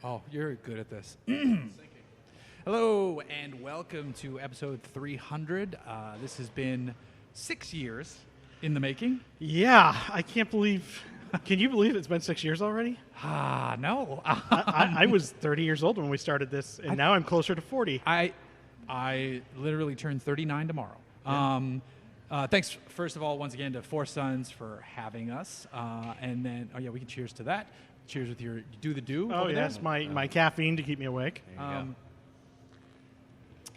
Oh, you're good at this. Hello, and welcome to episode 300. This has been 6 years in the making. Yeah, I can't believe... Can you believe it's been 6 years already? No. I was 30 years old when we started this, and now I'm closer to 40. I literally turn 39 tomorrow. Yeah. Thanks, first of all, once again, to Four Sons for having us. And then, we can cheers to that. Cheers with your do. Oh, yes, my caffeine to keep me awake.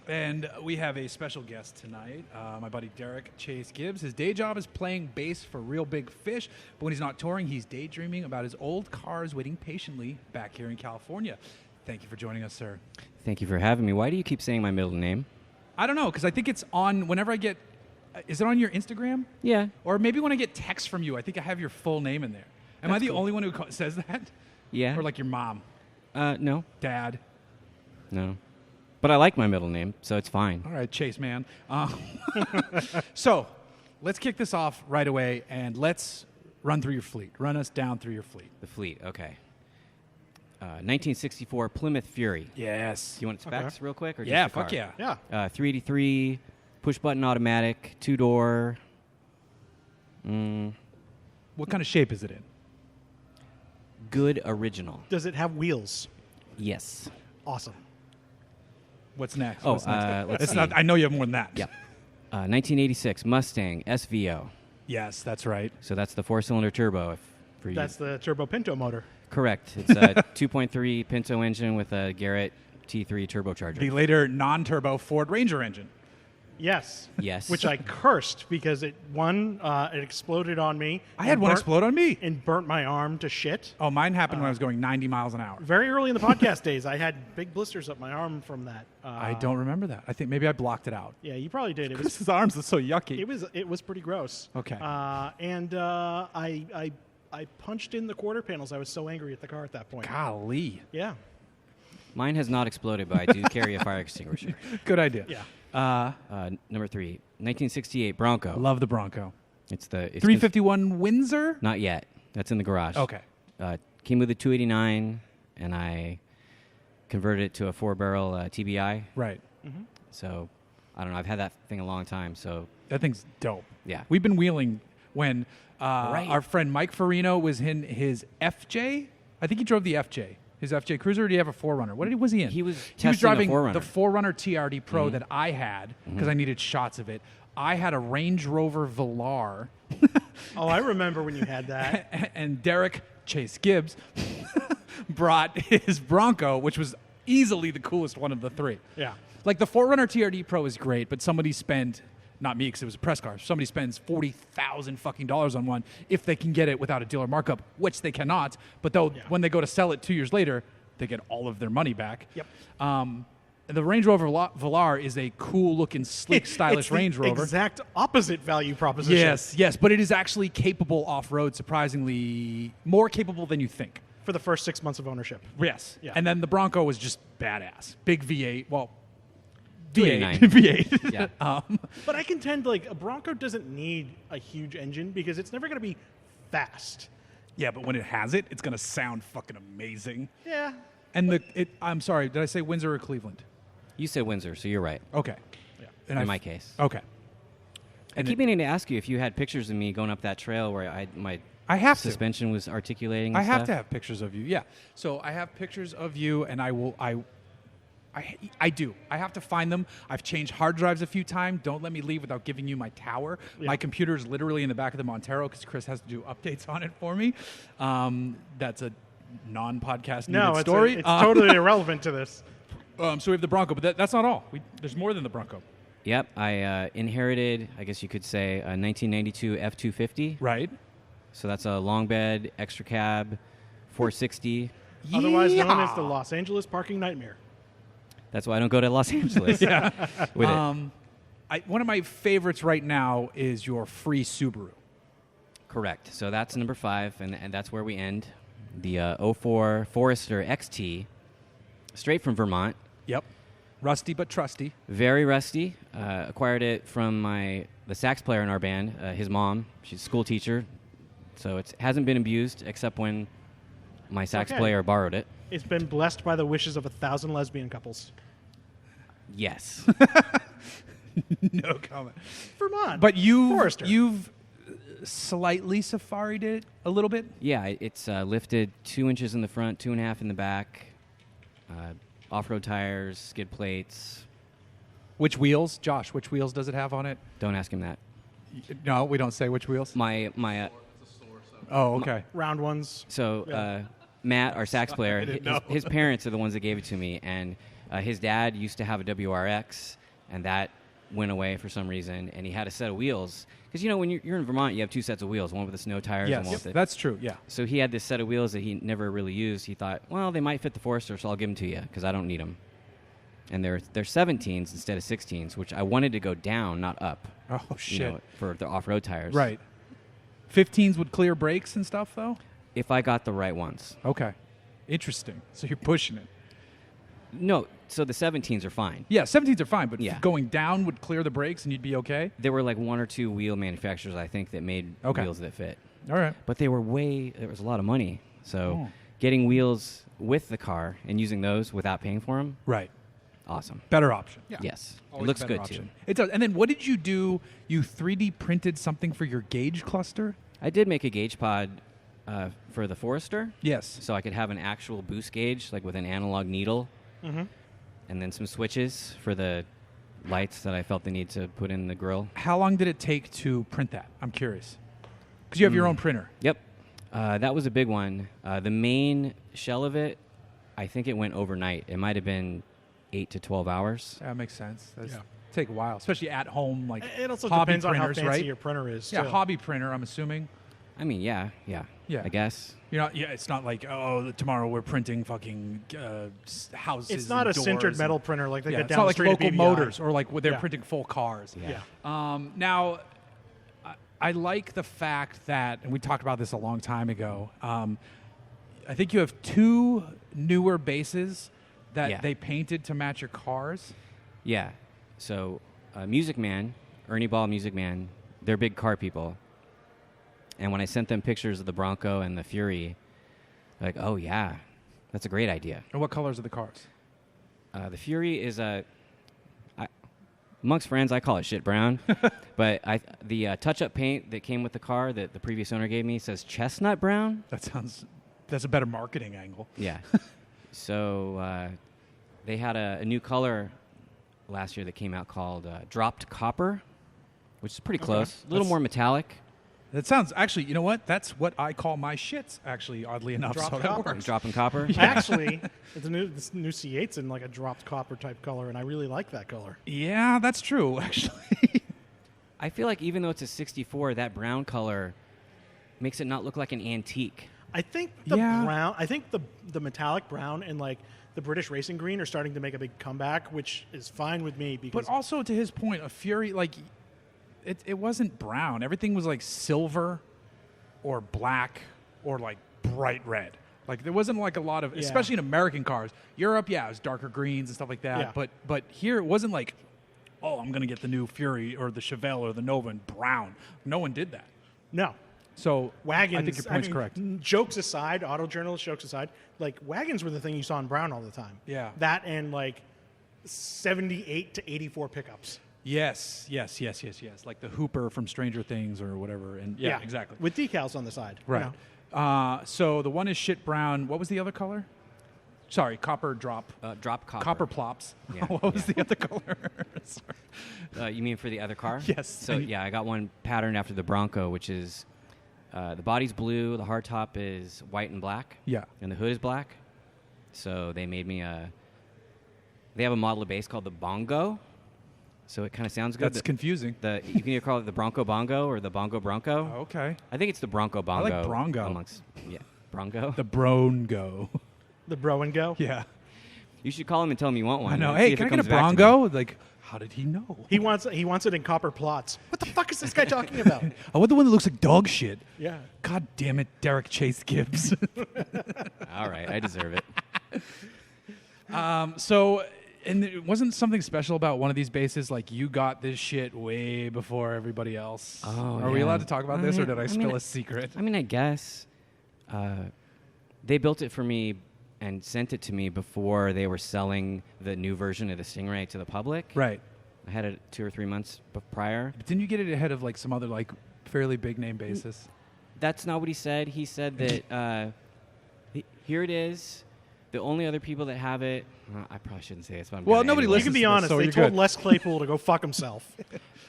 And we have a special guest tonight, my buddy Derek Gibbs. His day job is playing bass for Real Big Fish, but when he's not touring, he's daydreaming about his old cars waiting patiently back here in California. Thank you for joining us, sir. Thank you for having me. Why do you keep saying my middle name? I don't know, because I think it's on whenever I get... is it on your Instagram? Yeah. Or maybe when I get text from you, I think I have your full name in there. Am I the only one who says that? Yeah. Or like your mom? No. Dad? No. But I like my middle name, so it's fine. All right, Chase, man. So, let's kick this off right away, and let's run through your fleet. Run us down through your fleet. The fleet, okay. 1964 Plymouth Fury. Yes. Do you want specs real quick? Or yeah, just the fuck car? yeah. 383, push-button automatic, two-door. What kind of shape is it in? Good original. Does it have wheels? Yes. Awesome. What's next? Oh, What's next? let's see. I know you have more than that. Yep. 1986 Mustang SVO. Yes, that's right. So that's the four-cylinder turbo. For you. That's the turbo Pinto motor. Correct. It's a 2.3 Pinto engine with a Garrett T3 turbocharger. The later non-turbo Ford Ranger engine. Yes. Yes. Which I cursed because it exploded on me. I had one explode on me. And burnt my arm to shit. Oh, mine happened when I was going 90 miles an hour. Very early in the podcast days, I had big blisters up my arm from that. I don't remember that. I think maybe I blocked it out. Yeah, you probably did. It was his arms are so yucky. It was pretty gross. Okay. I punched in the quarter panels. I was so angry at the car at that point. Golly. Yeah. Mine has not exploded, but I do carry a fire extinguisher. Good idea. Yeah. Number 3, 1968 Bronco. Love the Bronco. It's 351 Windsor? Not yet. That's in the garage. Okay. Came with a 289, and I converted it to a 4-barrel TBI. Right. Mm-hmm. So, I don't know. I've had that thing a long time. So that thing's dope. Yeah. We've been wheeling when our friend Mike Farino was in his FJ. I think he drove the FJ. His FJ Cruiser, or did he have a 4Runner? What was he in? He was driving a 4Runner. The 4Runner TRD Pro that I had because I needed shots of it. I had a Range Rover Velar. Oh, I remember when you had that. And Derek Gibbs brought his Bronco, which was easily the coolest one of the three. Yeah. Like the 4Runner TRD Pro is great, but somebody spent... Not me, because it was a press car. Somebody spends $40,000 fucking dollars on one if they can get it without a dealer markup, which they cannot. But when they go to sell it 2 years later, they get all of their money back. Yep. And the Range Rover Velar is a cool-looking, sleek, stylish Range Rover. Exact opposite value proposition. Yes, but it is actually capable off-road, surprisingly more capable than you think. For the first 6 months of ownership. Yes. Yeah. And then the Bronco was just badass. Big V8. Well, V8. V8. Yeah. But I contend, a Bronco doesn't need a huge engine because it's never going to be fast. Yeah, but when it has it, it's going to sound fucking amazing. Yeah. And I'm sorry, did I say Windsor or Cleveland? You said Windsor, so you're right. Okay. Yeah. In my case. Okay. I keep meaning to ask you if you had pictures of me going up that trail where my suspension was articulating and I have stuff. to have pictures of you, yeah. So I have pictures of you, and I do. I have to find them. I've changed hard drives a few times. Don't let me leave without giving you my tower. Yeah. My computer is literally in the back of the Montero because Chris has to do updates on it for me. That's a non-podcast story. It's totally irrelevant to this. So we have the Bronco, but that's not all. There's more than the Bronco. Yep. I inherited, I guess you could say, a 1992 F-250. Right. So that's a long bed, extra cab, 460. Otherwise known as the Los Angeles parking nightmare. That's why I don't go to Los Angeles. Yeah. With it. One of my favorites right now is your free Subaru. Correct. So that's number 5, and that's where we end. The 04 Forester XT, straight from Vermont. Yep. Rusty but trusty. Very rusty. Acquired it from the sax player in our band, his mom. She's a school teacher. So it hasn't been abused except when My sax Okay. player borrowed it. It's been blessed by the wishes of 1,000 lesbian couples. Yes. No comment. Vermont. But Forester. you've slightly safaried it a little bit. Yeah, it's lifted 2 inches in the front, 2.5 in the back. Off-road tires, skid plates. Which wheels, Josh? Which wheels does it have on it? Don't ask him that. No, we don't say which wheels. My Oh, okay. Round ones. So Yeah. Matt, our sax player, didn't know. his parents are the ones that gave it to me, and his dad used to have a WRX, and that went away for some reason, and he had a set of wheels. Because, when you're in Vermont, you have 2 sets of wheels, one with the snow tires and one Yes, with the... that's true. Yeah. So he had this set of wheels that he never really used. He thought, well, they might fit the Forester, so I'll give them to you, because I don't need them. And they're 17s instead of 16s, which I wanted to go down, not up. Oh shit. For the off-road tires. Right. 15s would clear brakes and stuff, though. If I got the right ones. Okay. Interesting. So you're pushing it. No, so the 17s are fine. Yeah, 17s are fine, but Yeah. going down would clear the brakes and you'd be okay. There were like 1 or 2 wheel manufacturers, I think, that made Okay. wheels that fit. All right. But there was a lot of money. So Oh. getting wheels with the car and using those without paying for them, Right. awesome. Better option. Yeah. Yes. It Always looks a better good, option. too. It does. And then what did you do? You 3D printed something for your gauge cluster? I did make a gauge pod for the Forester, Yes. so I could have an actual boost gauge, like with an analog needle, Mm-hmm. and then some switches for the lights that I felt the need to put in the grill. How long did it take to print that? I'm curious. Because you have your own printer. Yep. That was a big one. The main shell of it, I think it went overnight. It might have been 8 to 12 hours. That makes sense. That's Yeah. take a while, especially at home, like It also hobby depends on how printers, fancy right? your printer is. Yeah, too. hobby printer, I'm assuming. I mean, yeah, Yeah. I guess. It's not like, oh, tomorrow we're printing fucking houses. It's not and a sintered doors metal and- printer like they Yeah, get it's down not the like street local at BVI. motors or like they're Yeah. printing full cars. Yeah. Yeah. Now, I like the fact that, and we talked about this a long time ago. I think you have 2 newer basses that Yeah. they painted to match your cars. Yeah. So, Music Man, Ernie Ball Music Man, they're big car people. And when I sent them pictures of the Bronco and the Fury, they're like, oh, yeah, that's a great idea. And what colors are the cars? The Fury is amongst friends, I call it shit brown. But the touch-up paint that came with the car that the previous owner gave me says chestnut brown. That's a better marketing angle. Yeah. So they had a new color last year that came out called Dropped Copper, which is pretty close. A little That's- more metallic. That sounds, actually, you know what? That's what I call my shits, actually, oddly enough. Dropped so that copper. works. Dropping copper. Actually, this new C8's in like a dropped copper type color, and I really like that color. Yeah, that's true, actually. I feel like even though it's a 64, that brown color makes it not look like an antique. I think the Yeah. brown. I think the metallic brown and like the British racing green are starting to make a big comeback, which is fine with me because But also, to his point, a Fury, like, it wasn't brown. Everything was, like, silver or black or, like, bright red. Like, there wasn't, like, a lot of, Yeah. especially in American cars. Europe, yeah, it was darker greens and stuff like that. Yeah. But here, it wasn't like, oh, I'm going to get the new Fury or the Chevelle or the Nova in brown. No one did that. no. So Wagons. I think your point's correct. Jokes aside, auto journalist jokes aside, like wagons were the thing you saw in brown all the time. Yeah. That and like 78 to 84 pickups. Yes. Like the Hooper from Stranger Things or whatever. And yeah, exactly. With decals on the side. you Right. know. So the one is shit brown. What was the other color? Sorry, copper drop. Drop copper. Copper plops. Yeah, What was the other color? Sorry. You mean for the other car? Yes. So, yeah, I got one patterned after the Bronco, which is the body's blue, the hardtop is white and black. Yeah. And the hood is black. So they made me they have a model of bass called the Bongo. So it kind of sounds good. That's confusing. You can either call it the Bronco Bongo or the Bongo Bronco. Okay. I think it's the Bronco Bongo. like Bronco. Bronco. The Bronco. The Bro and Go. Yeah. You should call him and tell him you want one. I know. and Hey, see if can it I get a comes back to me. Bronco? Like, how did he know? He wants it in copper plots. What the fuck is this guy talking about? I want the one that looks like dog shit. Yeah. God damn it, Derek Chase Gibbs. All right, I deserve it. So, and it wasn't something special about one of these bases, like you got this shit way before everybody else. Oh, Are we yeah. allowed to talk about this, or did I I spill mean, a secret? I mean, I guess They built it for me and sent it to me before they were selling the new version of the Stingray to the public. Right. I had it 2 or 3 months prior. But didn't you get it ahead of like some other like fairly big name basis? That's not what he said. He said that here it is. The only other people that have it, I probably shouldn't say this, but I'm Well, gonna nobody anyway. You can listens be to this, honest. so They you're told good. Les Claypool to go fuck himself.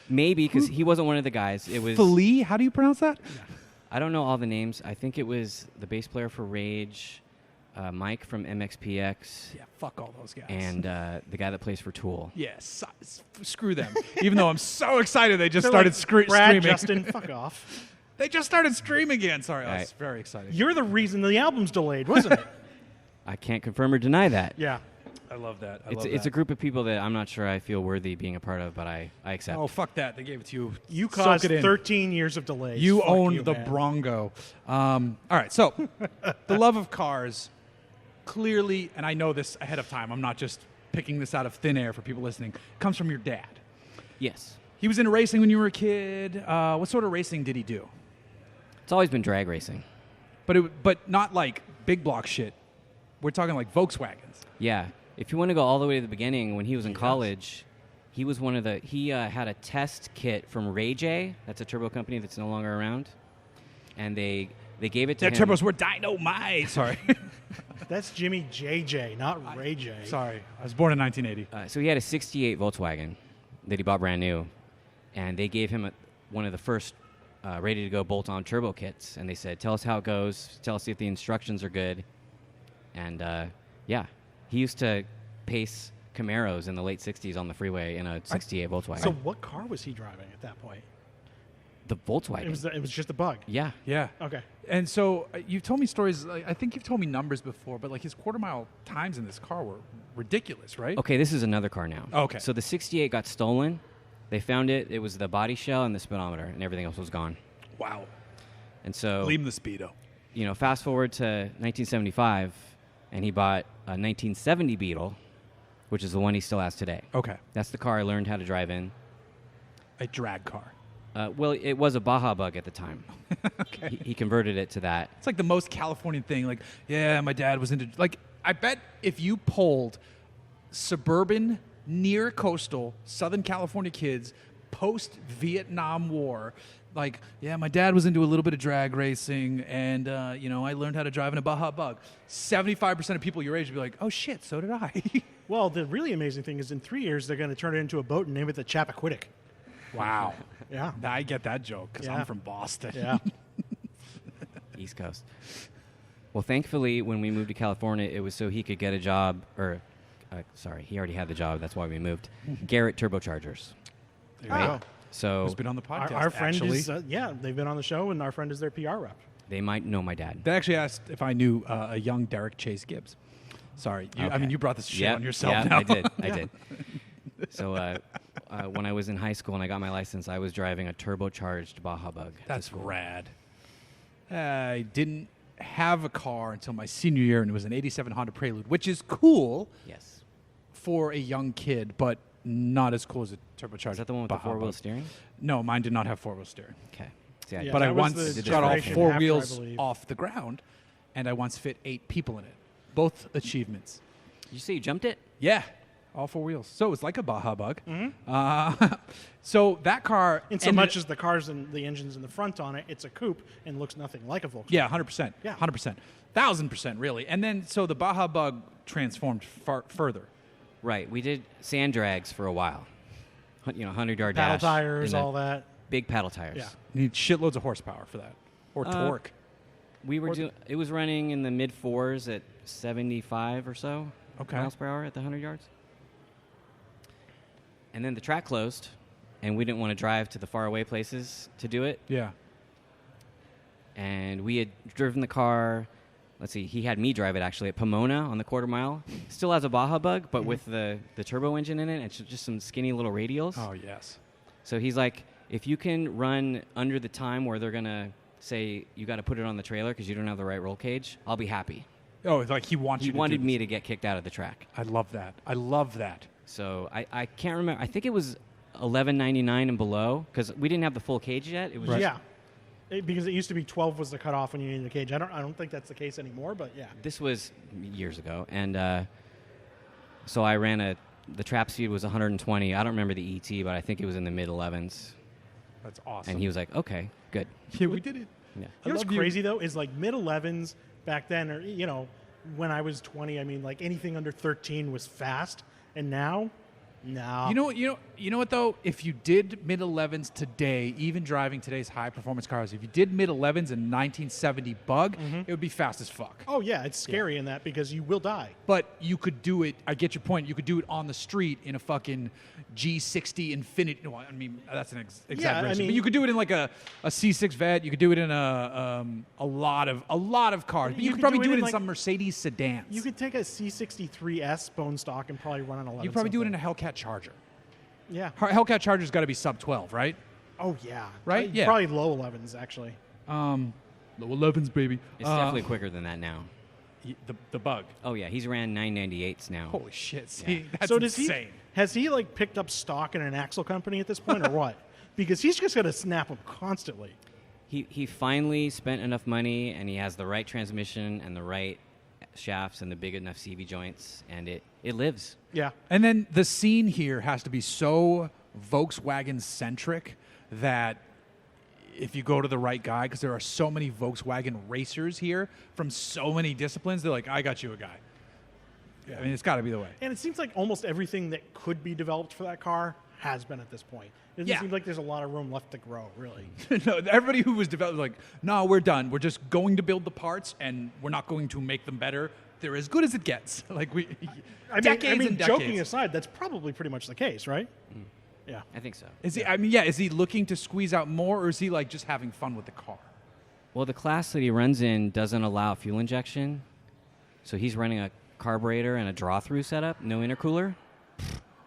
Maybe because he wasn't one of the guys. It was Flea? How do you pronounce that? I don't know all the names. I think it was the bass player for Rage, Mike from MXPX, Yeah, fuck all those guys. and the guy that plays for Tool. yes, screw them. Even though I'm so excited, they just They're started like, Brad, streaming. Justin, fuck off. They just started streaming again. Sorry, I was Right. very excited. You're the reason the album's delayed, wasn't it? I can't confirm or deny that. Yeah. I love that. It's a group of people that I'm not sure I feel worthy being a part of, but I accept. Oh, fuck that. They gave it to you. You Soak caused it in. 13 years of delays. You Fuck own you, the man. Bronco. All right, so the love of cars, clearly, and I know this ahead of time, I'm not just picking this out of thin air for people listening, comes from your dad. Yes. He was into racing when you were a kid. What sort of racing did he do? It's always been drag racing. But not like big block shit. We're talking like Volkswagens. Yeah. If you want to go all the way to the beginning, when he was in college, he was one of the. He had a test kit from Rage. That's a turbo company that's no longer around, and they gave it to Their him. turbos were dynamite. Sorry. That's Jimmy JJ, not Ray J. Sorry. I was born in 1980. So he had a '68 Volkswagen that he bought brand new, and they gave him one of the first ready-to-go bolt-on turbo kits, and they said, "Tell us how it goes. Tell us if the instructions are good." And yeah, he used to pace Camaros in the late '60s on the freeway in a '68 Volkswagen. So what car was he driving at that point? The Volkswagen. It was just a bug. Yeah. Yeah. Okay. And so you've told me stories. I think you've told me numbers before, but like his quarter mile times in this car were ridiculous, right? Okay, this is another car now. Okay. So the '68 got stolen. They found it. It was the body shell and the speedometer, and everything else was gone. Wow. And so, Leave him the Speedo. fast forward to 1975, and he bought a 1970 Beetle, which is the one he still has today. Okay. That's the car I learned how to drive in. A drag car. Well, it was a Baja Bug at the time. Okay. He converted it to that. It's like the most Californian thing. Like, yeah, my dad was into. Like, I bet if you polled suburban, near coastal, Southern California kids post Vietnam War, like, yeah, my dad was into a little bit of drag racing, and I learned how to drive in a Baja Bug. 75% of people your age would be like, oh shit, so did I. Well, the really amazing thing is in 3 years, they're going to turn it into a boat and name it the Chappaquiddick. Wow. Yeah. I get that joke because Yeah. I'm from Boston. Yeah. East Coast. Well, thankfully, when we moved to California, it was so he could get a job, he already had the job. That's why we moved. Garrett Turbochargers. There you Ah. go. So Who's been on the podcast, Our friend actually. is, they've been on the show, and our friend is their PR rep. they might know my dad. They actually asked if I knew a young Derek Chase Gibbs. Sorry. I Okay. mean, you brought this shit Yeah, on yourself yeah, now. I did. So when I was in high school and I got my license, I was driving a turbocharged Baja Bug. to That's school. rad. I didn't have a car until my senior year, and it was an 87 Honda Prelude, which is cool Yes. for a young kid, but not as cool as a turbocharged. Is that the one with the Baja four-wheel Bug. steering? No, mine did not have four-wheel steering. Okay. See, Yeah. But I that was once the got all generation four after, I wheels believe. off the ground, and I once fit 8 people in it. Both achievements. Did you say you jumped it? Yeah, all 4 wheels. So it's like a Baja Bug. So that car, In so ended- much as the cars and the engines in the front on it, it's a coupe and looks nothing like a Volkswagen. yeah, 100%, Yeah. 100%, 1,000% really. And then so the Baja Bug transformed further. Right. We did sand drags for a while. 100-yard Paddle dash. tires, in the all that. Big paddle tires. Yeah. You need shitloads of horsepower for that, or torque. We were doing. It was running in the mid 4s at 75 or so miles per hour at the 100 yards. And then the track closed, and we didn't want to drive to the faraway places to do it. Yeah. And we had driven the car. Let's see, he had me drive it actually at Pomona on the quarter mile. Still has a Baja Bug, but with the turbo engine in it, and just some skinny little radials. Oh yes. So he's like, if you can run under the time where they're gonna say you got to put it on the trailer because you don't have the right roll cage, I'll be happy. Oh, it's like he wants He you to wanted do me this. to get kicked out of the track. I love that. I love that. So I can't remember. I think it was $11.99 and below because we didn't have the full cage yet. It was Right. Yeah. Because it used to be 12 was the cutoff when you needed a cage. I don't think that's the case anymore, but yeah. This was years ago, and so I ran the trap speed was 120. I don't remember the ET, but I think it was in the mid 11s. That's awesome. And he was like, "Okay, good." Yeah, we did it. Yeah. You know what's crazy though is like mid 11s back then, or when I was 20. I mean, like anything under 13 was fast, and now, no. You know what though? If you did mid 11s today, even driving today's high performance cars, if you did mid 11s in 1970 Bug, it would be fast as fuck. Oh yeah, it's scary in that because you will die. But you could do it. I get your point. You could do it on the street in a fucking G60 Infinity. No, I mean that's an exaggeration. But you could do it in like a C6 Vet. You could do it in a lot of cars. But you could probably do it in some Mercedes sedans. You could take a C63S bone stock and probably run on 11. You could probably do it in a Hellcat Charger. Yeah. Hellcat Charger's got to be sub 12, right? Oh yeah. Right? Yeah. Probably low 11s actually. Low 11s, baby. It's definitely quicker than that now. The Bug. Oh yeah, he's ran 998s now. Holy shit! See, that's so insane. Has he like picked up stock in an axle company at this point, or what? Because he's just going to snap them constantly. He finally spent enough money, and he has the right transmission and the right shafts and the big enough CV joints, and it lives. Yeah. And then the scene here has to be so Volkswagen centric that if you go to the right guy, because there are so many Volkswagen racers here from so many disciplines, they're like, I got you a guy. I mean, it's got to be the way. And it seems like almost everything that could be developed for that car has been at this point. It doesn't seem like there's a lot of room left to grow, really. No, everybody who was developed like, no, we're done. We're just going to build the parts, and we're not going to make them better. They're as good as it gets. Like decades and decades. Joking aside, that's probably pretty much the case, right? Mm. Yeah, I think so. Is he? I mean, yeah. Is he looking to squeeze out more, or is he like just having fun with the car? Well, the class that he runs in doesn't allow fuel injection, so he's running a carburetor and a draw-through setup, no intercooler.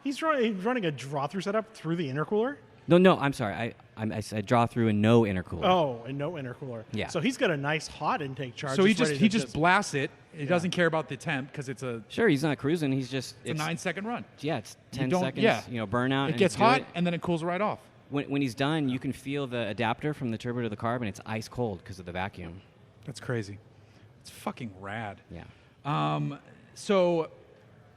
He's running a draw-through setup through the intercooler? No, I'm sorry. I said draw-through and no intercooler. Oh, and no intercooler. Yeah. So he's got a nice hot intake charge. So he just blasts it. He doesn't care about the temp because it's a Sure, he's not cruising. He's just it's a 9-second run. Yeah, it's 10 don't- seconds. yeah. Burnout. It gets hot and then it cools right off. When he's done, you can feel the adapter from the turbo to the carb, and it's ice cold because of the vacuum. That's crazy. It's fucking rad. Yeah. So,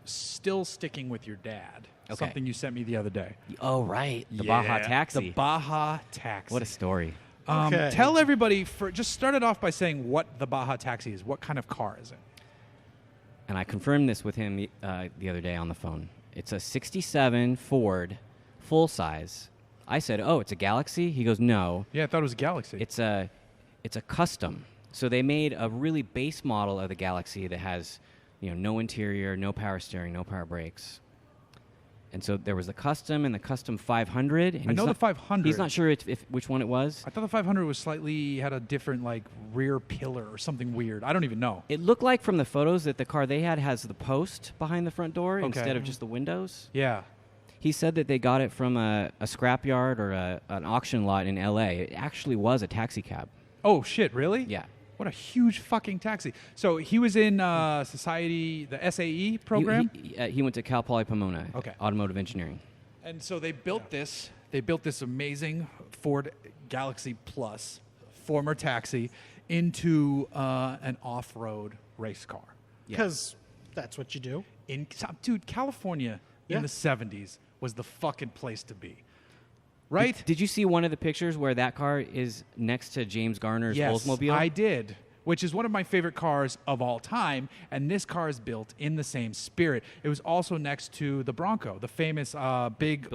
still sticking with your dad. Okay. Something you sent me the other day. Oh, right. The Yeah, Baja Taxi. The Baja Taxi. What a story. Okay. Tell everybody, just start it off by saying what the Baja Taxi is. What kind of car is it? And I confirmed this with him the other day on the phone. It's a 67 Ford, full size. I said, "Oh, it's a Galaxy?" He goes, "No. Yeah, I thought it was a Galaxy. It's a custom." So they made a really base model of the Galaxy that has, no interior, no power steering, no power brakes. And so there was the custom and the custom 500. And I know the 500. He's not sure if which one it was. I thought the 500 was had a different rear pillar or something weird. I don't even know. It looked like from the photos that the car they had has the post behind the front door Okay. instead of just the windows. Yeah. He said that they got it from a scrapyard or an auction lot in L.A. It actually was a taxi cab. Oh, shit, really? Yeah. What a huge fucking taxi. So he was in Society, the SAE program? He went to Cal Poly Pomona. Okay. Automotive engineering. And so they built this. They built this amazing Ford Galaxy Plus, former taxi, into an off-road race car. Because that's what you do. Dude, California in Yeah. the 70s was the fucking place to be. Right? Did you see one of the pictures where that car is next to James Garner's Yes, Oldsmobile? I did, which is one of my favorite cars of all time, and this car is built in the same spirit. It was also next to the Bronco, the famous big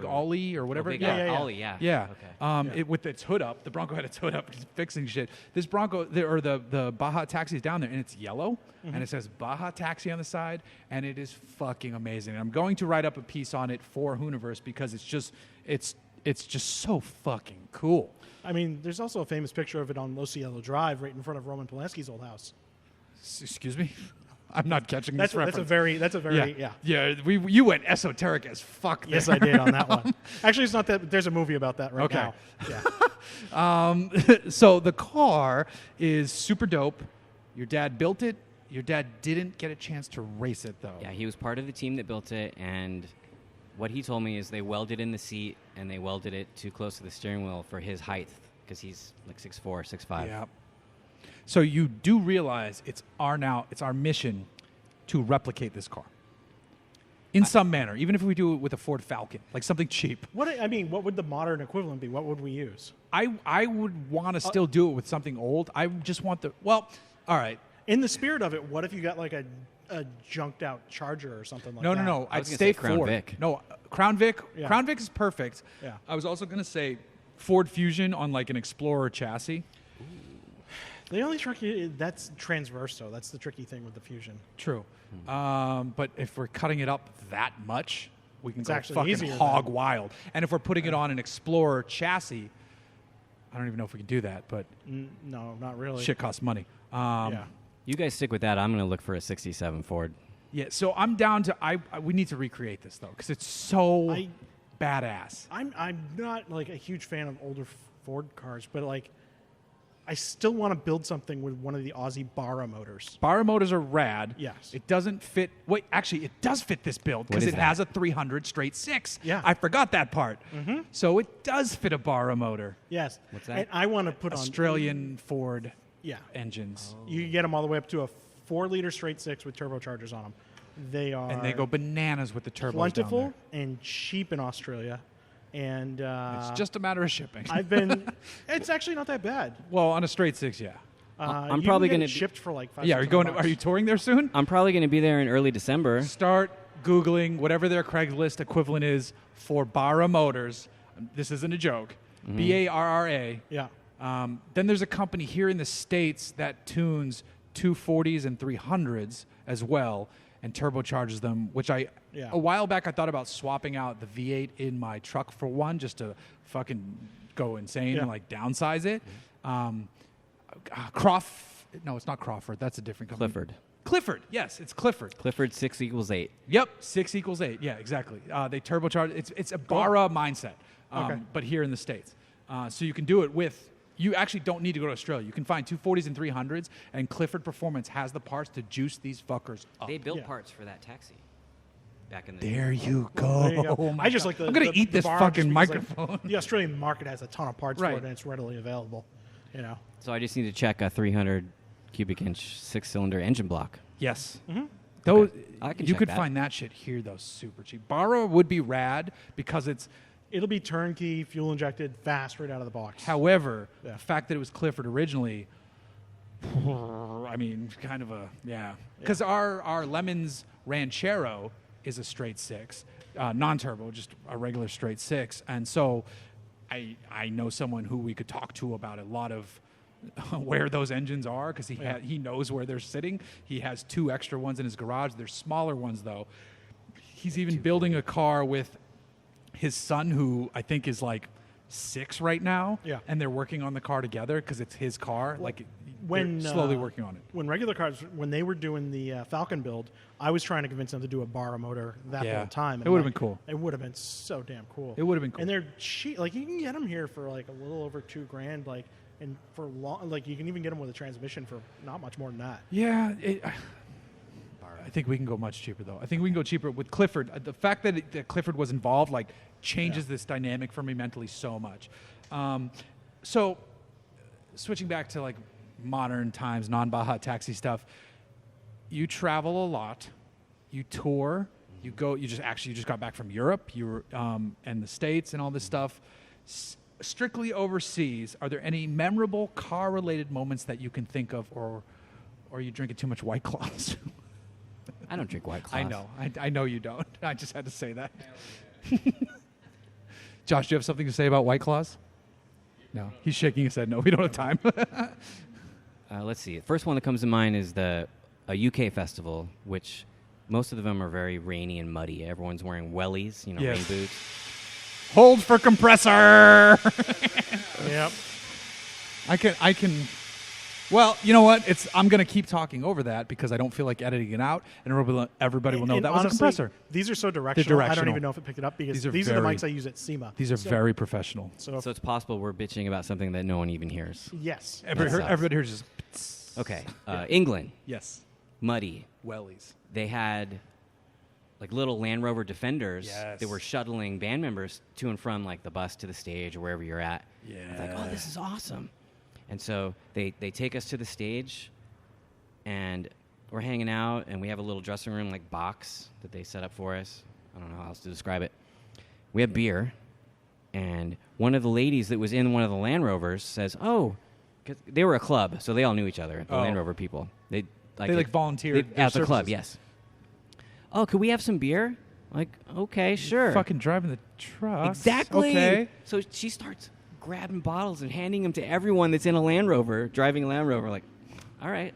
Ollie or whatever. Big yeah. Ollie, yeah. Yeah. Okay. It, with its hood up. The Bronco had its hood up, fixing shit. This Bronco, the Baja Taxi is down there, and it's yellow, and it says Baja Taxi on the side, and it is fucking amazing. And I'm going to write up a piece on it for Hooniverse because it's just so fucking cool. I mean, there's also a famous picture of it on Los Cielo Drive right in front of Roman Polanski's old house. Excuse me? I'm not catching That's this reference. that's a very yeah. Yeah, you went esoteric as fuck there. Yes, I did on that one. Actually, it's not that. There's a movie about that right Okay. now. Yeah. So the car is super dope. Your dad built it. Your dad didn't get a chance to race it, though. Yeah, he was part of the team that built it, and what he told me is they welded in the seat and they welded it too close to the steering wheel for his height. because he's like 6'4", 6'5". Yeah. So you do realize it's our mission to replicate this car in some manner, even if we do it with a Ford Falcon, like something cheap. What would the modern equivalent be? What would we use? I would want to still do it with something old. I just want all right. In the spirit of it, what if you got like a junked out Charger or something like that? No. I I'd was gonna stay say Crown Ford. Vic. No, Crown Vic. Yeah. Crown Vic is perfect. Yeah. I was also going to say Ford Fusion on like an Explorer chassis. The only tricky, that's transverse though. That's the tricky thing with the Fusion. True. But if we're cutting it up that much, we can It's go actually fucking easier hog then. wild. And if we're putting it on an Explorer chassis, I don't even know if we can do that, but No, not really. shit costs money. Yeah. You guys stick with that. I'm going to look for a 67 Ford. Yeah, so I'm down to we need to recreate this though because it's so badass. I'm not like a huge fan of older Ford cars, but like I still want to build something with one of the Aussie Barra motors. Barra motors are rad. Yes. It doesn't fit. Wait, actually, it does fit this build because is it that? has a 300 straight 6. Yeah. I forgot that part. So it does fit a Barra motor. Yes. What's that? And I want to put Australian Ford Yeah. engines. You can get them all the way up to a 4-liter straight 6 with turbochargers on them. They are And they go bananas with the turbos plentiful down and cheap in Australia. And there. It's just a matter of shipping. I've been. It's actually not that bad. well, on a straight 6, yeah. I'm You probably can gonna get be- shipped for like $500. Yeah, are you touring there soon? I'm probably going to be there in early December. Start Googling whatever their Craigslist equivalent is for Barra Motors. This isn't a joke. Barra. Yeah. Then there's a company here in the States that tunes 240s and 300s as well and turbocharges them, which a while back I thought about swapping out the V8 in my truck for one just to fucking go insane and like downsize it. No, it's not Crawford. That's a different company. Clifford. Yes, it's Clifford. Clifford 6 = 8. Yep, 6 = 8. Yeah, exactly. They turbocharge. It's a Barra mindset, but here in the States. So you can do it with. You actually don't need to go to Australia. You can find 240s and 300s, and Clifford Performance has the parts to juice these fuckers up. They built parts for that taxi back in the There you go. There you go. Oh my I just God. like the. I'm gonna the- eat the this bar fucking just because, like, microphone. the Australian market has a ton of parts for Right. it, and it's readily available. You know. So I just need to check a 300 cubic inch 6-cylinder engine block. Yes. Those I can you check could that. find that shit here though super cheap. Barra would be rad because it's. It'll be turnkey, fuel injected, fast, right out of the box. However, Yeah. the fact that it was Clifford originally, I mean, kind of a because our Lemons Ranchero is a straight 6, non-turbo, just a regular straight 6, and so I know someone who we could talk to about a lot of where those engines are because he knows where they're sitting. He has 2 extra ones in his garage. They're smaller ones though. He's even building a car with his son, who I think is like 6 right now, and they're working on the car together because it's his car. They're slowly working on it. When regular cars, when they were doing the Falcon build, I was trying to convince them to do a Barra motor that whole time. It would have been cool. It would have been so damn cool. It would have been cool. And they're cheap. Like you can get them here for like a little over $2,000. Like, and for long, like you can even get them with a transmission for not much more than that. Yeah, I think we can go much cheaper though. I think we can go cheaper with Clifford. The fact that Clifford was involved changes this dynamic for me mentally so much. So switching back to modern times, non-Baja taxi stuff. You travel a lot. You tour. You go. You just got back from Europe. You were and the States and all this stuff. Strictly overseas. Are there any memorable car-related moments that you can think of, or are you drinking too much White Claws? I don't drink White Claws. I know. I know you don't. I just had to say that. Josh, do you have something to say about White Claws? No. He's shaking his head. No, we don't have time. Let's see. The first one that comes to mind is a UK festival, which most of them are very rainy and muddy. Everyone's wearing wellies, rain boots. Hold for compressor. Yep. I can. Well, you know what? I'm going to keep talking over that because I don't feel like editing it out, and everybody will know And that was a honestly, compressor. These are so directional. I don't directional. even know if it picked it up because These are are the very- mics I use at SEMA. These are very professional. So So it's possible we're bitching about something that no one even hears. yes. Everybody here just. Okay. England, Yes. muddy. Wellies. They had little Land Rover Defenders Yes. that were shuttling band members to and from the bus to the stage or wherever you're at. Yeah. I was like, oh, this is awesome. And so they take us to the stage, and we're hanging out, and we have a little dressing room like box that they set up for us. I don't know how else to describe it. We have beer, and one of the ladies that was in one of the Land Rovers says, "Oh," because they were a club, so they all knew each other. The Land Rover people, they volunteered at the club. Yes. Oh, could we have some beer? Like, okay, sure. Fucking driving the truck. Exactly. Okay. So she starts grabbing bottles and handing them to everyone that's in a Land Rover, driving a Land Rover. Like, all right.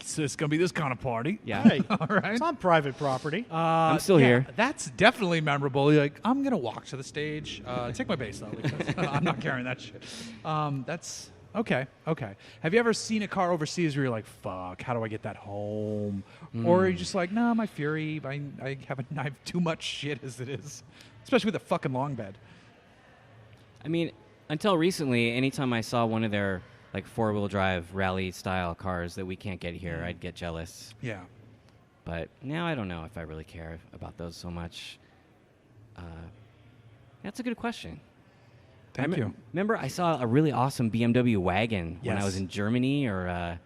So it's going to be this kind of party. Yeah. Hey, All right. it's on private property. I'm still here. That's definitely memorable. You're like, I'm going to walk to the stage. Take my bass, though, because I'm not carrying that shit. That's okay. Okay. Have you ever seen a car overseas where you're like, fuck, how do I get that home? Or are you just like, nah, my Fury, I have too much shit as it is, especially with a fucking long bed. I mean, until recently, anytime I saw one of their like four-wheel drive rally-style cars that we can't get here, I'd get jealous. Yeah. But now I don't know if I really care about those so much. That's a good question. Thank you. Remember, I saw a really awesome BMW wagon when I Yes. was in Germany, and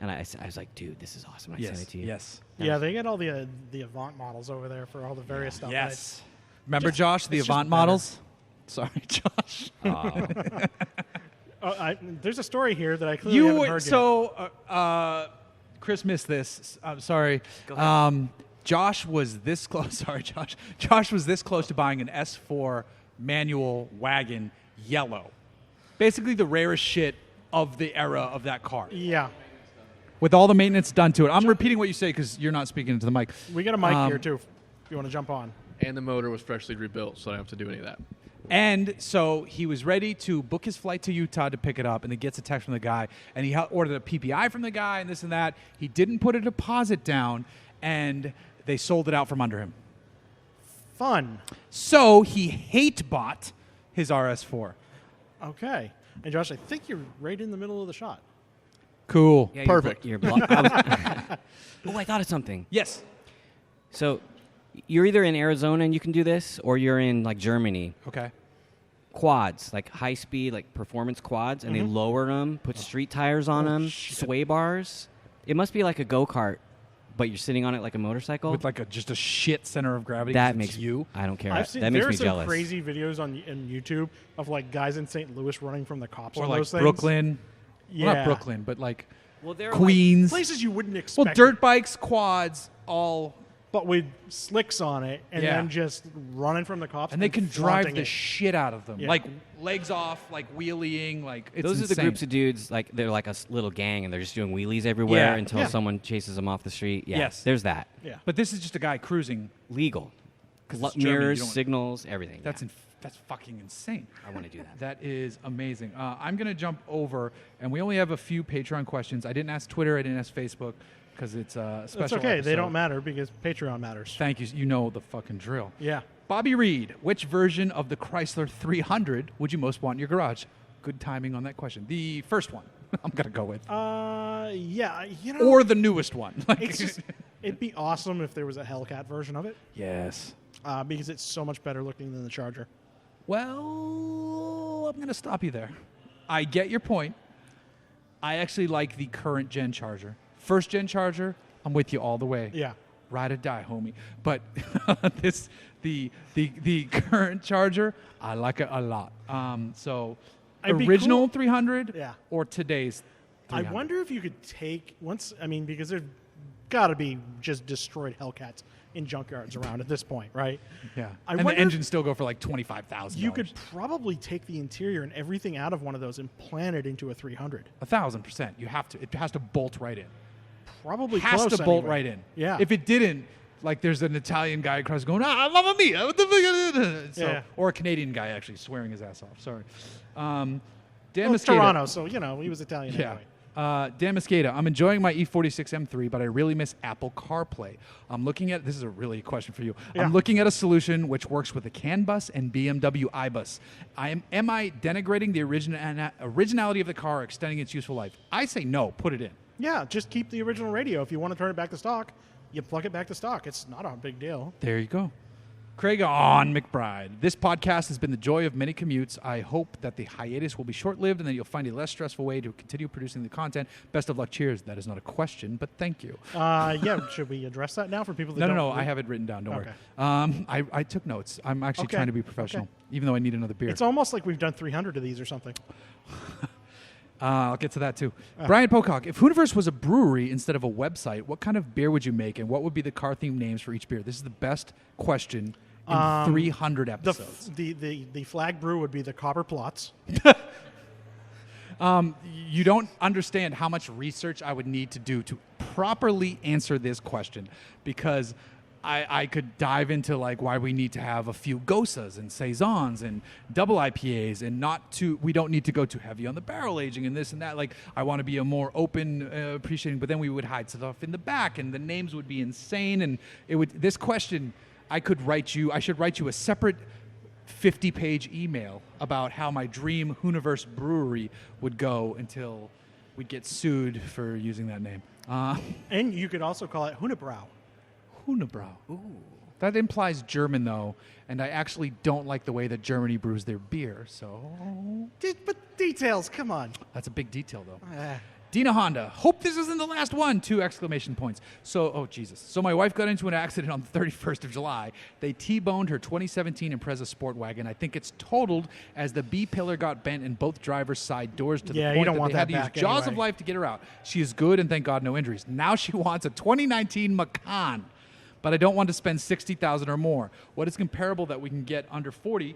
I was like, dude, this is awesome. I sent it to you. Yes. Yeah, they get all the Avant models over there for all the various stuff. Yes. Remember, Just- Josh, the it's just Avant better. models? Sorry, Josh. There's a story here that I clearly haven't heard yet. So, Chris missed this. I'm sorry. Go ahead. Josh was this close. Sorry, Josh. Josh was this close to buying an S4 manual wagon, yellow. Basically, the rarest shit of the era of that car, Yeah, with all the maintenance done to it. I'm repeating what you say because you're not speaking into the mic. we got a mic here too. If you want to jump on. And the motor was freshly rebuilt, so I don't have to do any of that. And so he was ready to book his flight to Utah to pick it up, and he gets a text from the guy, and he ordered a PPI from the guy, and this and that. He didn't put a deposit down, and they sold it out from under him. Fun. So he hate bought his RS4. Okay. And Josh, I think you're right in the middle of the shot. Cool. Yeah, Perfect. I thought of something. Yes. So you're either in Arizona and you can do this, or you're in like Germany. Okay. Quads, like high speed, like performance quads, and they lower them, put street tires on them, sway bars. It must be like a go-kart, but you're sitting on it like a motorcycle. With like just a shit center of gravity. that 'cause makes it's you. I don't care. I've seen That makes there me are some jealous. crazy videos on YouTube of like guys in St. Louis running from the cops Or on like those things. Brooklyn. Yeah. Well, not Brooklyn, but like Well, they're Queens. Places you wouldn't expect. Well, dirt bikes, quads, all. but with slicks on it, and Yeah. then just running from the cops. And they can drive flaunting the it. shit out of them. Yeah. Like legs off, like wheeling, like it's Those are the insane. groups of dudes, like they're like a little gang, and they're just doing wheelies everywhere Yeah. until Yeah. someone chases them off the street. Yeah, Yes. there's that. Yeah. But this is just a guy cruising. Legal. 'Cause it's Germany, Mirrors, you don't- signals, everything. That's yeah. that's fucking insane. I want to do that. That is amazing. I'm going to jump over, and we only have a few Patreon questions. I didn't ask Twitter. I didn't ask Facebook because it's a special That's okay. They episode. don't matter because Patreon matters. Thank you. You know the fucking drill. Yeah. Bobby Reed, which version of the Chrysler 300 would you most want in your garage? Good timing on that question. The first one I'm going to go with. Yeah. You know, Or the newest one. Like- it's just, it'd be awesome if there was a Hellcat version of it yes. because it's so much better looking than the Charger. Well, I'm going to stop you there. I get your point. I actually like the current gen Charger. First gen Charger, I'm with you all the way. Yeah. Ride or die, homie. But the current Charger, I like it a lot. So It'd be original cool. 300 Yeah. or today's 300? I wonder if you could take because there's got to be just destroyed Hellcats in junkyards around at this point, right? Yeah. I And the wonder if engines still go for like $25,000. You could probably take the interior and everything out of one of those and plant it into a 300. 1,000%. You have to. It has to bolt right in. Probably Has close to bolt anyway. right in. Yeah. If it didn't, like there's an Italian guy across going, mamma mia. What the fuck? So, Yeah. Or a Canadian guy actually swearing his ass off. Sorry. Dan Well, it's Mosqueda. Toronto, so he was Italian Yeah. anyway. Dan Mosqueda, I'm enjoying my E46 M3, but I really miss Apple CarPlay. I'm looking at, this is a really question for you. Yeah. I'm looking at a solution which works with the CAN bus and BMW iBus. Am I denigrating the originality of the car, extending its useful life? I say no, put it in. Yeah, just keep the original radio. If you want to turn it back to stock, you plug it back to stock. It's not a big deal. There you go. Craig on McBride. This podcast has been the joy of many commutes. I hope that the hiatus will be short-lived and that you'll find a less stressful way to continue producing the content. Best of luck. Cheers. That is not a question, but thank you. Should we address that now for people that No. I have it written down. Don't worry. I took notes. I'm actually trying to be professional, even though I need another beer. It's almost like we've done 300 of these or something. I'll get to that too. Brian Pocock, if Hooniverse was a brewery instead of a website, what kind of beer would you make, and what would be the car-themed names for each beer? This is the best question in 300 episodes. The flag brew would be the Copper Plots. You don't understand how much research I would need to do to properly answer this question, because I could dive into like why we need to have a few Gosas and Saisons and double IPAs and we don't need to go too heavy on the barrel aging and this and that. Like I want to be a more open, appreciating, but then we would hide stuff in the back and the names would be insane. And this question, I should write you a separate 50-page email about how my dream Hooniverse brewery would go until we'd get sued for using that name. And you could also call it Hoonibrau. Hunebrow. Ooh. That implies German, though, and I actually don't like the way that Germany brews their beer, so... But details, come on. That's a big detail, though. Dina Honda. Hope this isn't the last one. 2 exclamation points. So my wife got into an accident on the 31st of July. They T-boned her 2017 Impreza Sport Wagon. I think it's totaled as the B-pillar got bent in both driver's side doors to the point that they had to use jaws of life to get her out. She is good, and thank God no injuries. Now she wants a 2019 Macan. But I don't want to spend $60,000 or more. What is comparable that we can get under $40,000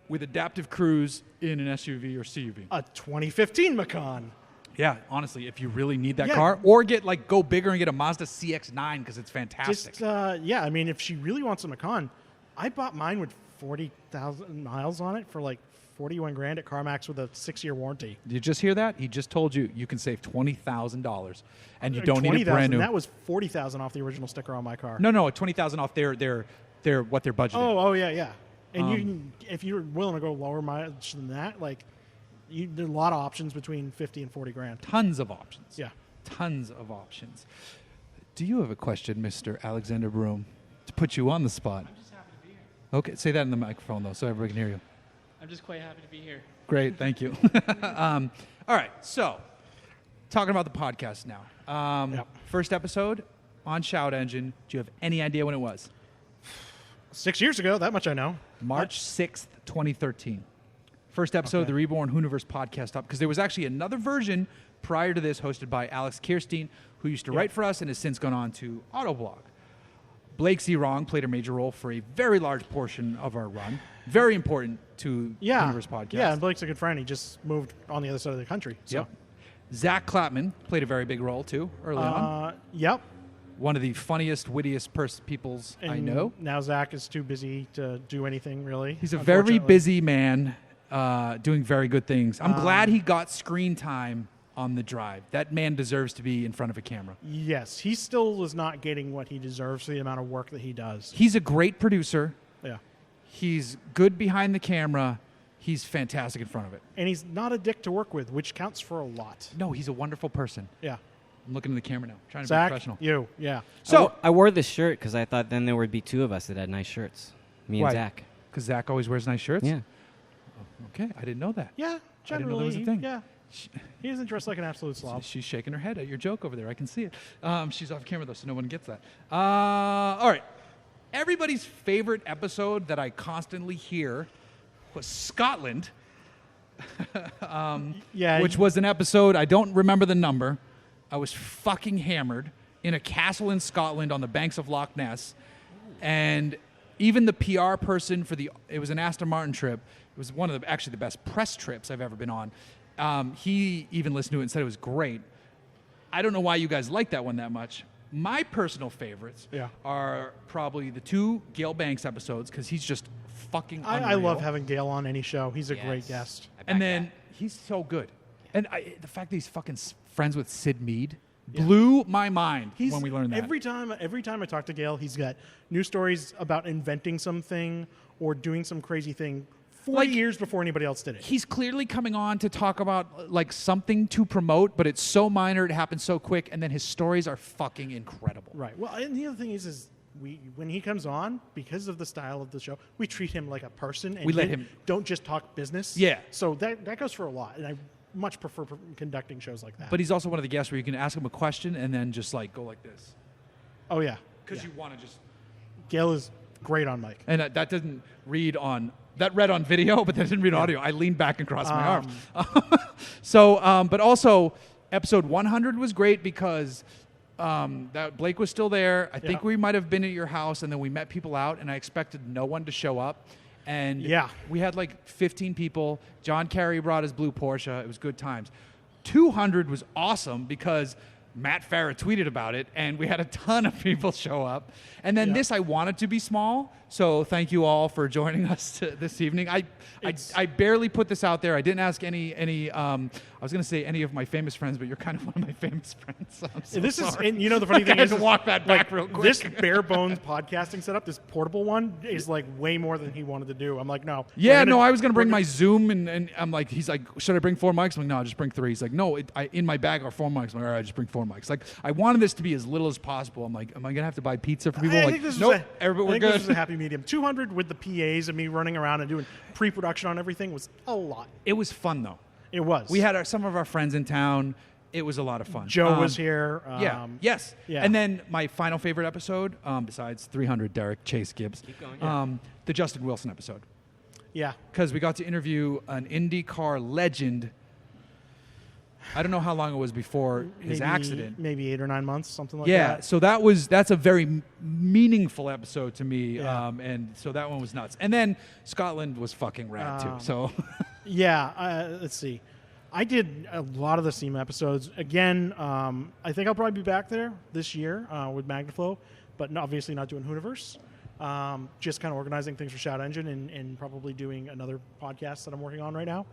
with adaptive cruise in an SUV or CUV? A 2015 Macan. Yeah, honestly, if you really need that car, or go bigger and get a Mazda CX-9 because it's fantastic. I mean, if she really wants a Macan, I bought mine with 40,000 miles on it for like $41,000 at CarMax with a 6-year warranty. Did you just hear that? He just told you can save $20,000, and you don't need a brand new. That was $40,000 off the original sticker on my car. No, $20,000 off their what they're budgeting. Oh yeah. And you can, if you're willing to go lower mileage than that, like there's a lot of options between $50,000 and $40,000. Tons of options. Yeah, tons of options. Do you have a question, Mr. Alexander Broom? To put you on the spot. I'm just happy to be here. Okay, say that in the microphone though, so everybody can hear you. I'm just quite happy to be here. Great, thank you. All right, so talking about the podcast now. First episode on Shout Engine. Do you have any idea when it was? 6 years ago, that much I know. March 6th, 2013. First episode of the Reborn Hooniverse podcast up, because there was actually another version prior to this hosted by Alex Kirstein, who used to write for us and has since gone on to Autoblog. Blake Z. Wrong played a major role for a very large portion of our run. Very important to Hooniverse podcast. Yeah, and Blake's a good friend. He just moved on the other side of the country. So. Yep. Zach Clapman played a very big role, too, early on. Yep. One of the funniest, wittiest peoples I know. Now Zach is too busy to do anything, really. He's a very busy man doing very good things. I'm glad he got screen time on the drive. That man deserves to be in front of a camera. Yes, he still is not getting what he deserves for the amount of work that he does. He's a great producer. Yeah. He's good behind the camera. He's fantastic in front of it. And he's not a dick to work with, which counts for a lot. No, he's a wonderful person. Yeah. I'm looking at the camera now, trying to Zach, be professional. Yeah. So I wore this shirt because I thought then there would be 2 of us that had nice shirts. Me and Zach. Because Zach always wears nice shirts? Yeah. Okay, I didn't know that. Yeah, generally. I didn't know that was a thing. Yeah. He doesn't dress like an absolute slob. She's shaking her head at your joke over there. I can see it. She's off camera, though, so no one gets that. All right. Everybody's favorite episode that I constantly hear was Scotland, which was an episode, I don't remember the number. I was fucking hammered in a castle in Scotland on the banks of Loch Ness. And even the PR person it was an Aston Martin trip. It was one of the best press trips I've ever been on. He even listened to it and said it was great. I don't know why you guys like that one that much. My personal favorites are probably the 2 Gail Banks episodes, because he's just fucking unreal. I love having Gail on any show. He's a great guest. And then he's so good. And the fact that he's fucking friends with Sid Mead blew my mind when we learned that. Every time I talk to Gail, he's got new stories about inventing something or doing some crazy thing 40 years before anybody else did it. He's clearly coming on to talk about like something to promote, but it's so minor, it happens so quick, and then his stories are fucking incredible. Right. Well, and the other thing is when he comes on, because of the style of the show, we treat him like a person, and We let him- don't just talk business. Yeah. So that goes for a lot, and I much prefer conducting shows like that. But he's also one of the guests where you can ask him a question and then just like go like this oh yeah, because you want to just. Gail is great on mic. And that didn't read on. That read on video, but that didn't read audio. I leaned back and crossed my arms. So, but also, episode 100 was great because that Blake was still there. I think we might have been at your house, and then we met people out, and I expected no one to show up. And we had like 15 people. John Kerry brought his blue Porsche. It was good times. 200 was awesome because Matt Farah tweeted about it, and we had a ton of people show up. And then this, I wanted to be small, so thank you all for joining us this evening. I barely put this out there. I didn't ask any I was going to say any of my famous friends, but you're kind of one of my famous friends. So I'm so sorry. And you know the funny thing I had is, to walk that back real quick. This bare bones podcasting setup, this portable one, is like way more than he wanted to do. I'm like, no. Yeah, no, I was going to bring my Zoom, and I'm like, he's like, should I bring 4 mics? I'm like, no, just bring 3. He's like, no, in my bag are 4 mics. I'm like, all right, just bring 4 mics. Like, I wanted this to be as little as possible. I'm like, am I going to have to buy pizza for people? I Like, think this nope, was we're good. This was a happy medium. 200 with the PAs and me running around and doing pre-production on everything was a lot. It was fun, though. It was. We had some of our friends in town. It was a lot of fun. Joe was here. Yes. Yeah. And then my final favorite episode, besides 300, Derek Chase Gibbs, Keep going. the Justin Wilson episode. Yeah. Because we got to interview an IndyCar legend. I don't know how long it was before his accident. Maybe 8 or 9 months, something like Yeah, that. so that's a very meaningful episode to me, Yeah. and so that one was nuts. And then Scotland was fucking rad too. So Yeah, let's see. I did a lot of the SEMA episodes. Again, I think I'll probably be back there this year with Magnaflow, but obviously not doing Hooniverse. Just kind of organizing things for Shout Engine and probably doing another podcast that I'm working on right now.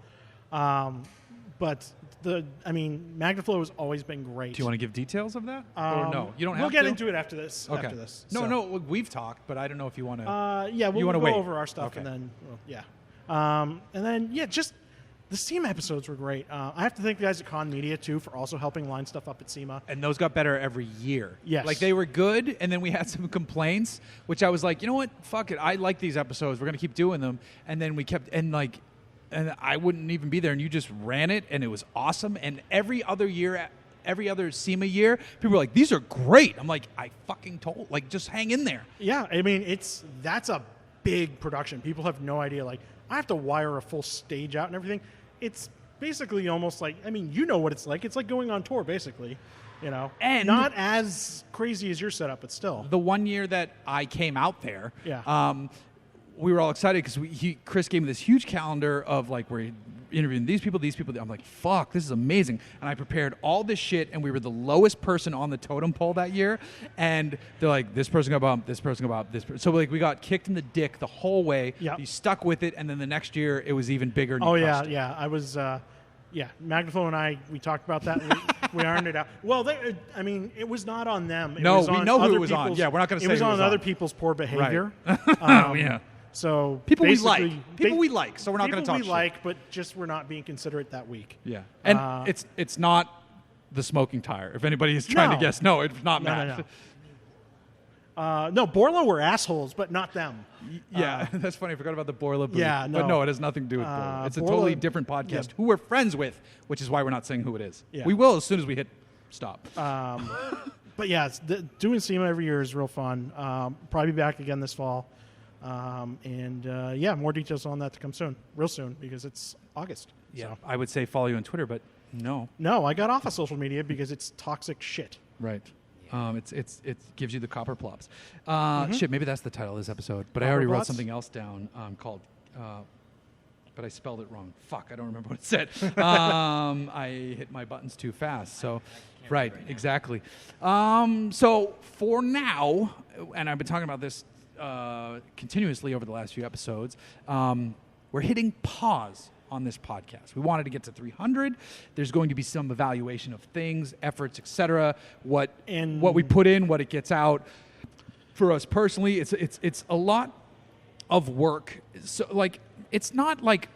But Magnaflow has always been great. do you want to give details of that, or no? You don't have We'll get to? into it after this. Okay. After this. No, So, no, we've talked, but I don't know if you want to. Yeah, we'll wanna go wait? over our stuff Okay. and then, just the SEMA episodes were great. I have to thank the guys at Con Media, too, for also helping line stuff up at SEMA. And those got better every year. Yes. Like, they were good, and then we had some complaints, which I was like, you know what? Fuck it. I like these episodes. We're going to keep doing them. And then we kept, and I wouldn't even be there, and you just ran it, and it was awesome. And every other SEMA year, people were like, these are great. I'm like, I fucking told, like, just hang in there. Yeah, that's a big production. People have no idea. Like, I have to wire a full stage out and everything. It's basically almost like, you know what it's like. It's like going on tour, basically. And not as crazy as your setup, but still. The one year that I came out there, Yeah. we were all excited because Chris gave me this huge calendar of like we're interviewing these people. I'm like, fuck, this is amazing. And I prepared all this shit, and we were the lowest person on the totem pole that year. And they're like, this person got bumped, this person got bumped, this person. So like we got kicked in the dick the whole way. Yep. You stuck with it, and then the next year it was even bigger. And you Oh, yeah, crushed it. yeah. I was, Magnaflow and we talked about that. And we ironed it out. Well, it was not on them. It No, was we on know who other it was on. people's- Yeah, we're not gonna say It was who it on was other on. people's poor behavior. Yeah. So People we basically- like. People we like, so we're not gonna people talk we shit. like, but just we're not being considerate that week. Yeah. And it's not the smoking tire. If anybody is trying to No. guess, no, it's not No, Matt. no. Borla were assholes, but not them. Yeah, that's funny. I forgot about the Borla booth. Yeah, But no. no, it has nothing to do with Borla. It's a Borla- totally different podcast yeah. who we're friends with, which is why we're not saying who it is. Yeah. We will as soon as we hit stop. But yeah, doing SEMA every year is real fun. Probably be back again this fall. More details on that to come soon, real soon, because it's August. Yeah, So. I would say follow you on Twitter, but no. No, I got off of social media because it's toxic shit. Right. It gives you the copper plops. Shit, maybe that's the title of this episode. But I Copper already wrote plots? something else down called. But I spelled it wrong. Fuck, I don't remember what it said. I hit my buttons too fast. So, right, exactly. So for now, and I've been talking about this continuously over the last few episodes, we're hitting pause on this podcast. We wanted to get to 300. There's going to be some evaluation of things, efforts, etc. What we put in, what it gets out. For us personally, it's a lot of work. So like, it's not like,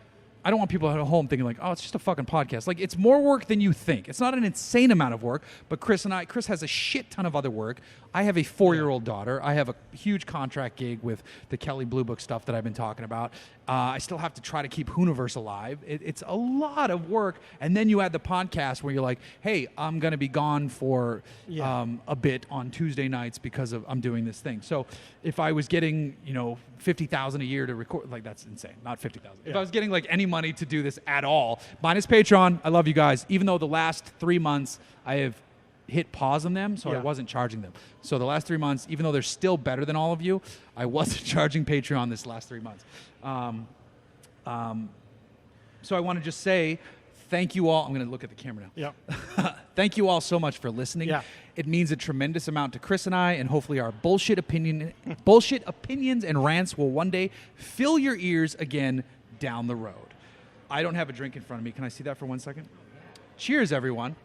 I don't want people at home thinking like, oh, it's just a fucking podcast. Like, it's more work than you think. It's not an insane amount of work, but Chris has a shit ton of other work. I have a 4-year-old daughter. I have a huge contract gig with the Kelly Blue Book stuff that I've been talking about. I still have to try to keep Hooniverse alive. It's a lot of work. And then you add the podcast where you're like, hey, I'm going to be gone for a bit on Tuesday nights because I'm doing this thing. So if I was getting, $50,000 a year to record, like that's insane, not $50,000. If I was getting like any money to do this at all, minus Patreon, I love you guys. Even though the last 3 months I have hit pause on them, so I wasn't charging them. So the last 3 months, even though they're still better than all of you, I wasn't charging Patreon this last 3 months. So I want to just say thank you all. I'm going to look at the camera now. Yeah. Thank you all so much for listening. Yeah. It means a tremendous amount to Chris and I, and hopefully our bullshit opinions and rants will one day fill your ears again down the road. I don't have a drink in front of me. Can I see that for 1 second? Cheers, everyone.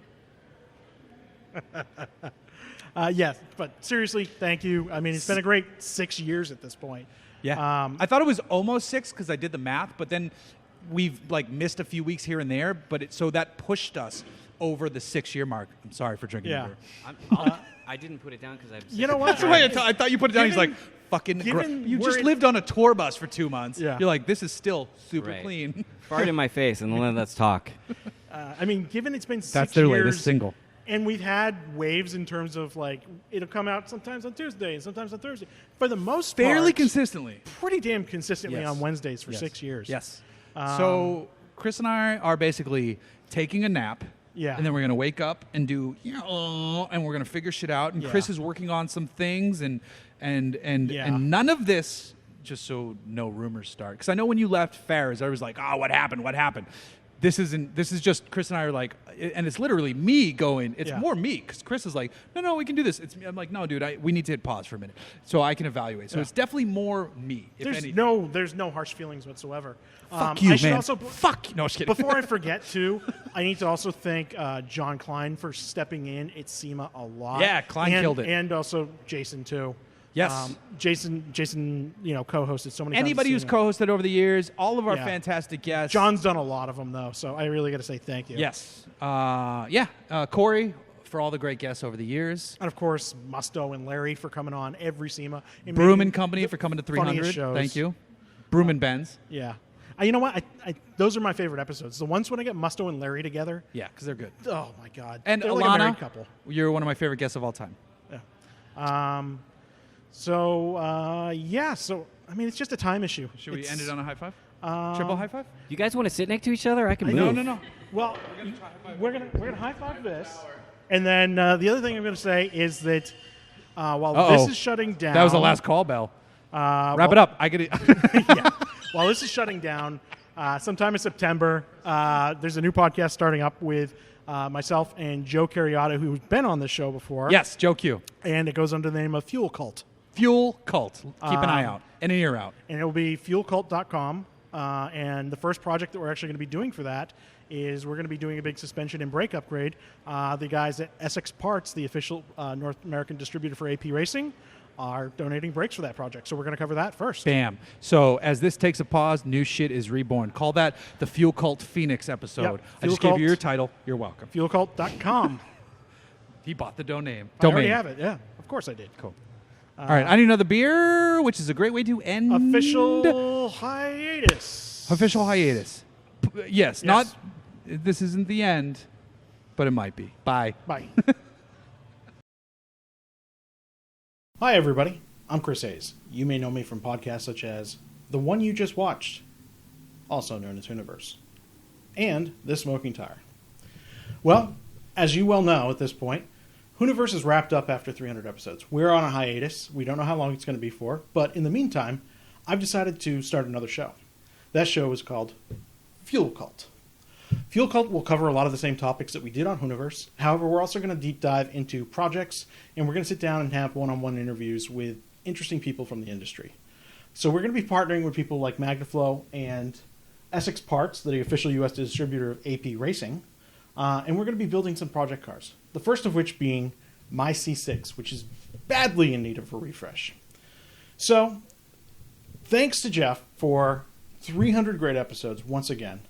Yes, but seriously, thank you. I mean, it's been a great 6 years at this point. Yeah. I thought it was almost 6 because I did the math, but then we've missed a few weeks here and there, so that pushed us over the 6-year mark. I'm sorry for drinking beer. I didn't put it down because I'm. You know what? I thought you put it down. He's like, fucking. You just lived on a tour bus for 2 months. Yeah. You're like, this is still super clean. Fart in my face and then let's talk. I mean, given it's been 6 years. That's their latest single. And we've had waves in terms of it'll come out sometimes on Tuesday and sometimes on Thursday. For the most part, Fairly consistently. pretty damn consistently Yes. on Wednesdays for Yes. 6 years. Yes. So Chris and I are basically taking a nap. Yeah. And then we're going to wake up and do, and we're going to figure shit out. And Yeah. Chris is working on some things and none of this, just so no rumors start. Because I know when you left Farrah's, I was like, oh, what happened? What happened? This is just Chris and I are like, and it's literally me going. It's more me because Chris is like, no, we can do this. I'm like, no, dude, we need to hit pause for a minute so I can evaluate. So it's definitely more me. There's no harsh feelings whatsoever. Fuck you, I should man. Also, Fuck. No, I was kidding. Before I forget to, I need to also thank John Klein for stepping in at SEMA a lot. Yeah, Klein killed it. And also Jason too. Yes. Jason, co-hosted so many. Anybody times who's co-hosted over the years, all of our Yeah. fantastic guests. John's done a lot of them though, so I really got to say thank you. Yes. Corey for all the great guests over the years. And of course, Musto and Larry for coming on every SEMA. And Broom making and Company the for coming to funniest 300. shows. Thank you. Broom and Benz. Yeah. You know what? Those are my favorite episodes. The ones when I get Musto and Larry together. Yeah, because they're good. Oh my God. And they're Alana, like a married couple. You're one of my favorite guests of all time. Yeah. So I mean, it's just a time issue. Should we end it on a high five? Triple high five? You guys want to sit next to each other? I can move. No. Well, we're gonna high five this, and then the other thing I'm gonna say is that while this is shutting down, That was the last call bell. Wrap it up. I get it. Yeah. While this is shutting down, sometime in September, there's a new podcast starting up with myself and Joe Carriotta, who's been on this show before. Yes, Joe Q. And it goes under the name of Fuel Cult. Fuel Cult. Keep an eye out and an ear out. And it will be fuelcult.com. And the first project that we're actually going to be doing for that is we're going to be doing a big suspension and brake upgrade. The guys at Essex Parts, the official North American distributor for AP Racing, are donating brakes for that project. So we're going to cover that first. Bam. So as this takes a pause, new shit is reborn. Call that the Fuel Cult Phoenix episode. Yep. I just gave you your title. You're welcome. Fuelcult.com. He bought the domain. I already have it. Yeah, of course I did. Cool. All right. I need another beer, which is a great way to end. Official hiatus. Official hiatus. Yes. Not. This isn't the end, but it might be. Bye. Bye. Hi, everybody. I'm Chris Hayes. You may know me from podcasts such as The One You Just Watched, also known as Hooniverse, and The Smoking Tire. Well, as you well know at this point, Hooniverse is wrapped up after 300 episodes. We're on a hiatus. We don't know how long it's going to be for, but in the meantime, I've decided to start another show. That show is called Fuel Cult. Fuel Cult will cover a lot of the same topics that we did on Hooniverse. However, we're also going to deep dive into projects, and we're going to sit down and have one-on-one interviews with interesting people from the industry. So we're going to be partnering with people like Magnaflow and Essex Parts, the official U.S. distributor of AP Racing, and we're going to be building some project cars. The first of which being my C6, which is badly in need of a refresh. So, thanks to Jeff for 300 great episodes once again.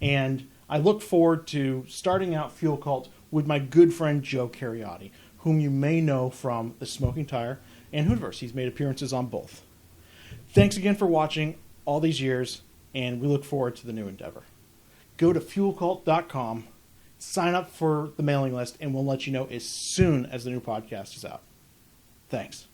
And I look forward to starting out Fuel Cult with my good friend Joe Carriotti, whom you may know from The Smoking Tire and Hooniverse. He's made appearances on both. Thanks again for watching all these years, and we look forward to the new endeavor. Go to fuelcult.com, sign up for the mailing list, and we'll let you know as soon as the new podcast is out. Thanks.